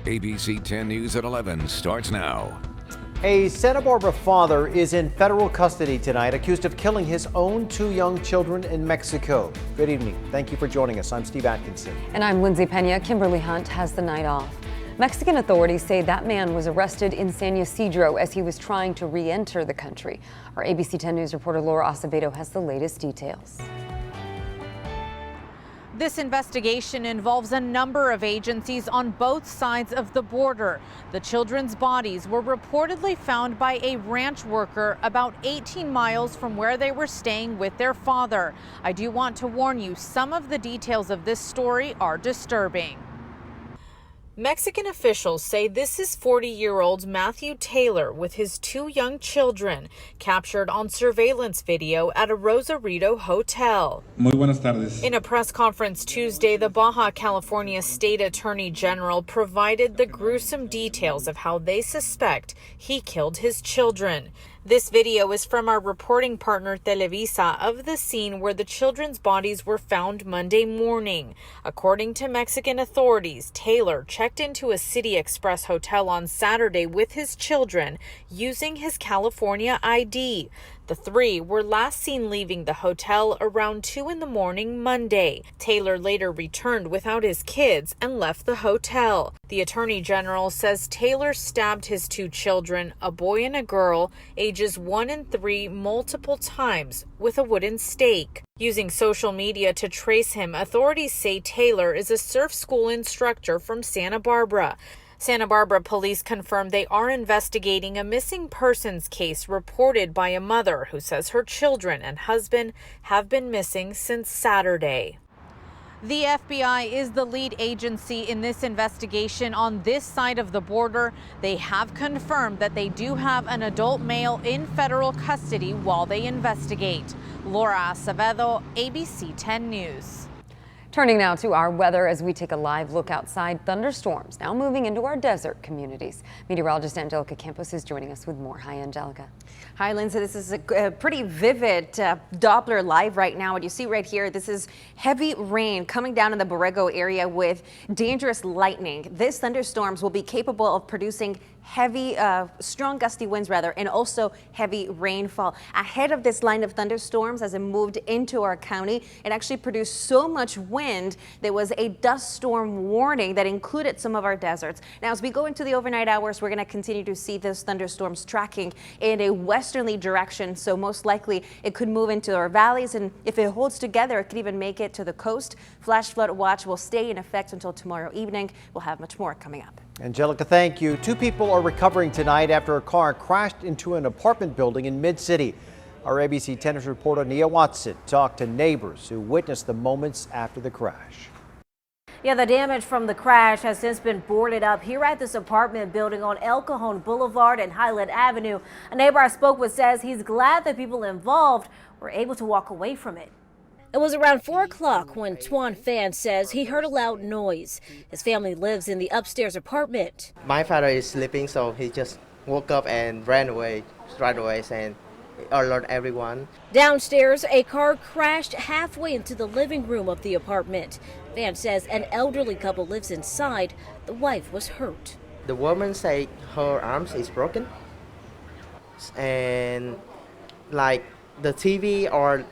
ABC 10 News at 11 starts now. A Santa Barbara father is in federal custody tonight, accused of killing his own two young children in Mexico. Good evening. Thank you for joining us. I'm Steve Atkinson. And I'm Lindsay Pena. Kimberly Hunt has the night off. Mexican authorities say that man was arrested in San Ysidro as he was trying to re-enter the country. Our ABC 10 News reporter Laura Acevedo has the latest details. This investigation involves a number of agencies on both sides of the border. The children's bodies were reportedly found by a ranch worker about 18 miles from where they were staying with their father. I do want to warn you, some of the details of this story are disturbing. Mexican officials say this is 40-year-old Matthew Taylor with his two young children, captured on surveillance video at a Rosarito hotel. Muy buenas tardes. In a press conference Tuesday, the Baja California State Attorney General provided the gruesome details of how they suspect he killed his children. This video is from our reporting partner Televisa of the scene where the children's bodies were found Monday morning. According to Mexican authorities, Taylor checked into a City Express hotel on Saturday with his children using his California ID. The three were last seen leaving the hotel around 2 in the morning Monday. Taylor later returned without his kids and left the hotel. The Attorney General says Taylor stabbed his two children, a boy and a girl, ages 1 and 3, multiple times with a wooden stake. Using social media to trace him, authorities say Taylor is a surf school instructor from Santa Barbara. Santa Barbara police confirmed they are investigating a missing persons case reported by a mother who says her children and husband have been missing since Saturday. The FBI is the lead agency in this investigation on this side of the border. They have confirmed that they do have an adult male in federal custody while they investigate. Laura Acevedo, ABC 10 News. Turning now to our weather as we take a live look outside. Thunderstorms now moving into our desert communities. Meteorologist Angelica Campos is joining us with more. Hi, Angelica. Hi, Lindsay. This is a pretty vivid Doppler live right now. What you see right here, this is heavy rain coming down in the Borrego area with dangerous lightning. These thunderstorms will be capable of producing heavy, strong gusty winds and also heavy rainfall. Ahead of this line of thunderstorms, as it moved into our county, it actually produced so much wind there was a dust storm warning that included some of our deserts. Now, as we go into the overnight hours, we're going to continue to see those thunderstorms tracking in a westerly direction. So most likely it could move into our valleys, and if it holds together, it could even make it to the coast. Flash flood watch will stay in effect until tomorrow evening. We'll have much more coming up. Angelica, thank you. Two people are recovering tonight after a car crashed into an apartment building in Mid-City. Our ABC 10 News reporter Nia Watson talked to neighbors who witnessed the moments after the crash. Yeah, the damage from the crash has since been boarded up here at this apartment building on El Cajon Boulevard and Highland Avenue. A neighbor I spoke with says he's glad the people involved were able to walk away from it. It was around 4 o'clock when Tuan Fan says he heard a loud noise. His family lives in the upstairs apartment. My father is sleeping, so he just woke up and ran away right away, saying, alert everyone. Downstairs, a car crashed halfway into the living room of the apartment. Fan says an elderly couple lives inside. The wife was hurt. The woman said her arms is broken, and like the TV or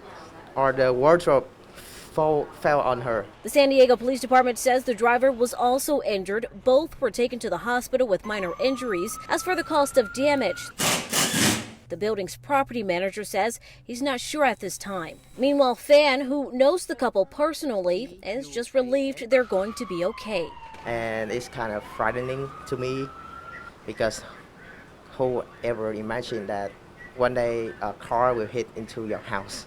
the wardrobe fell on her. The San Diego Police Department says the driver was also injured. Both were taken to the hospital with minor injuries. As for the cost of damage, the building's property manager says he's not sure at this time. Meanwhile, Fan, who knows the couple personally, is just relieved they're going to be okay. And it's kind of frightening to me because who ever imagined that one day a car will hit into your house?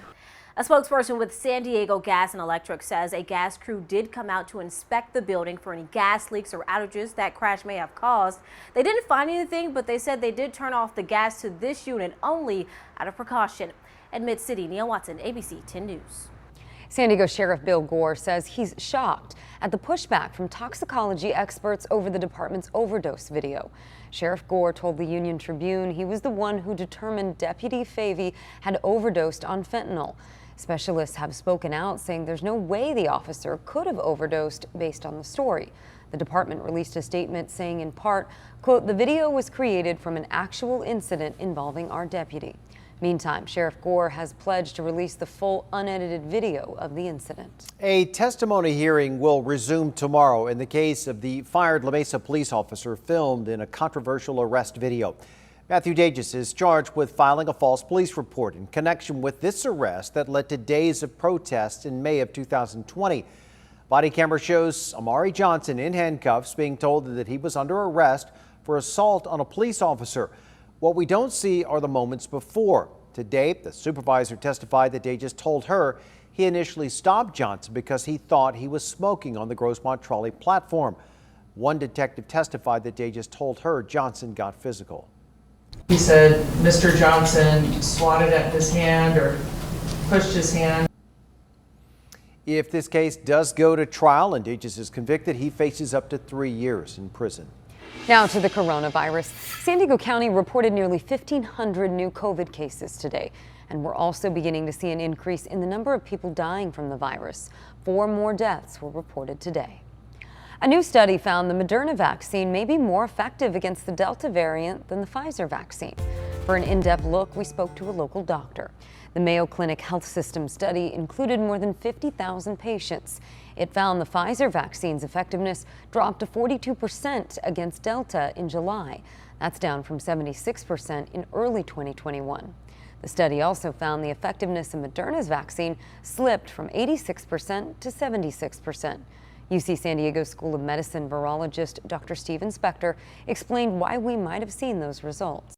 A spokesperson with San Diego Gas and Electric says a gas crew did come out to inspect the building for any gas leaks or outages that crash may have caused. They didn't find anything, but they said they did turn off the gas to this unit only out of precaution. In Mid-City, Nia Watson, ABC 10 News. San Diego Sheriff Bill Gore says he's shocked at the pushback from toxicology experts over the department's overdose video. Sheriff Gore told the Union Tribune he was the one who determined Deputy Favey had overdosed on fentanyl. Specialists have spoken out, saying there's no way the officer could have overdosed based on the story. The department released a statement saying, in part, quote, "The video was created from an actual incident involving our deputy." Meantime, Sheriff Gore has pledged to release the full unedited video of the incident. A testimony hearing will resume tomorrow in the case of the fired La Mesa police officer filmed in a controversial arrest video. Matthew Dages is charged with filing a false police report in connection with this arrest that led to days of protests in May of 2020. Body camera shows Amari Johnson in handcuffs being told that he was under arrest for assault on a police officer. What we don't see are the moments before. Today, the supervisor testified that Dages told her he initially stopped Johnson because he thought he was smoking on the Grossmont trolley platform. One detective testified that Dages told her Johnson got physical. He said Mr. Johnson swatted at his hand or pushed his hand. If this case does go to trial and Dages is convicted, he faces up to 3 years in prison. Now to the coronavirus. San Diego County reported nearly 1,500 new COVID cases today. And we're also beginning to see an increase in the number of people dying from the virus. 4 more deaths were reported today. A new study found the Moderna vaccine may be more effective against the Delta variant than the Pfizer vaccine. For an in-depth look, we spoke to a local doctor. The Mayo Clinic Health System study included more than 50,000 patients. It found the Pfizer vaccine's effectiveness dropped to 42% against Delta in July. That's down from 76% in early 2021. The study also found the effectiveness of Moderna's vaccine slipped from 86% to 76%. UC San Diego School of Medicine virologist Dr. Stephen Spector explained why we might have seen those results.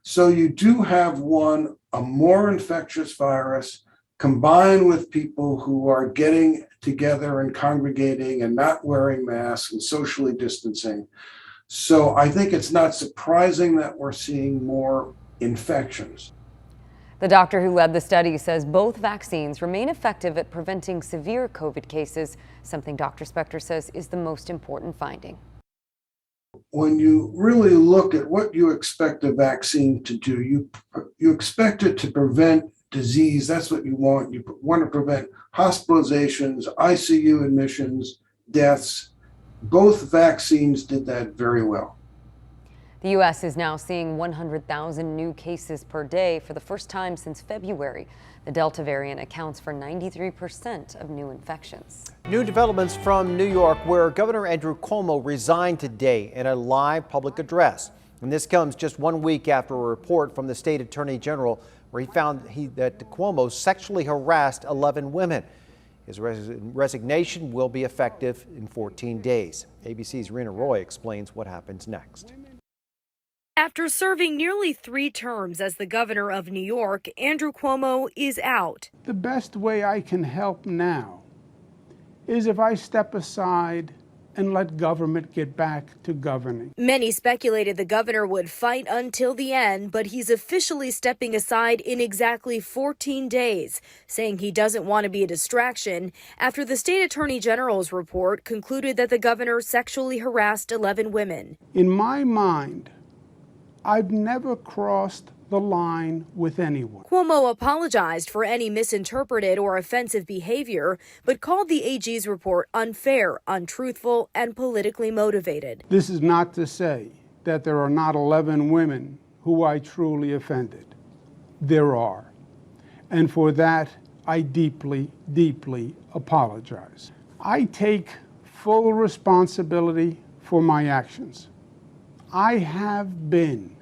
So you do have a more infectious virus combined with people who are getting together and congregating and not wearing masks and socially distancing. So I think it's not surprising that we're seeing more infections. The doctor who led the study says both vaccines remain effective at preventing severe COVID cases, something Dr. Spector says is the most important finding. When you really look at what you expect a vaccine to do, you expect it to prevent disease. That's what you want. You want to prevent hospitalizations, ICU admissions, deaths. Both vaccines did that very well. The U.S. is now seeing 100,000 new cases per day for the first time since February. The Delta variant accounts for 93% of new infections. New developments from New York, where Governor Andrew Cuomo resigned today in a live public address. And this comes just 1 week after a report from the state attorney general where he found that Cuomo sexually harassed 11 women. His resignation will be effective in 14 days. ABC's Rena Roy explains what happens next. After serving nearly 3 terms as the governor of New York, Andrew Cuomo is out. The best way I can help now is if I step aside and let government get back to governing. Many speculated the governor would fight until the end, but he's officially stepping aside in exactly 14 days, saying he doesn't want to be a distraction after the state attorney general's report concluded that the governor sexually harassed 11 women. In my mind, I've never crossed the line with anyone. Cuomo apologized for any misinterpreted or offensive behavior, but called the AG's report unfair, untruthful, and politically motivated. This is not to say that there are not 11 women who I truly offended. There are. And for that, I deeply, deeply apologize. I take full responsibility for my actions. I have been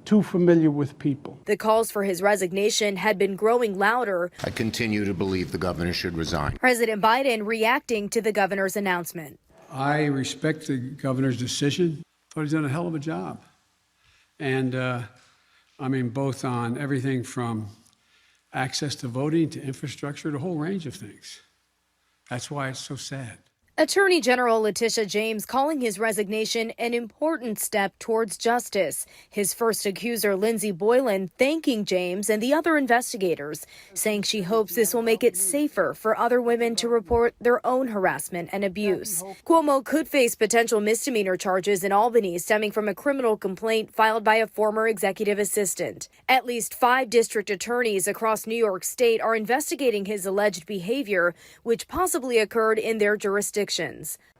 too familiar with people. The calls for his resignation had been growing louder. I continue to believe the governor should resign. President Biden reacting to the governor's announcement. I respect the governor's decision. Thought he's done a hell of a job. And both on everything from access to voting to infrastructure, to a whole range of things. That's why it's so sad. Attorney General Letitia James calling his resignation an important step towards justice. His first accuser, Lindsey Boylan, thanking James and the other investigators, saying she hopes this will make it safer for other women to report their own harassment and abuse. Cuomo could face potential misdemeanor charges in Albany stemming from a criminal complaint filed by a former executive assistant. At least 5 district attorneys across New York State are investigating his alleged behavior, which possibly occurred in their jurisdictions.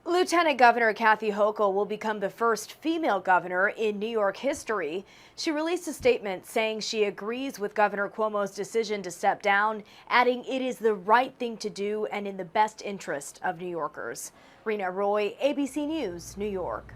Lieutenant Governor Kathy Hochul will become the first female governor in New York history. She released a statement saying she agrees with Governor Cuomo's decision to step down, adding it is the right thing to do and in the best interest of New Yorkers. Rena Roy, ABC News, New York.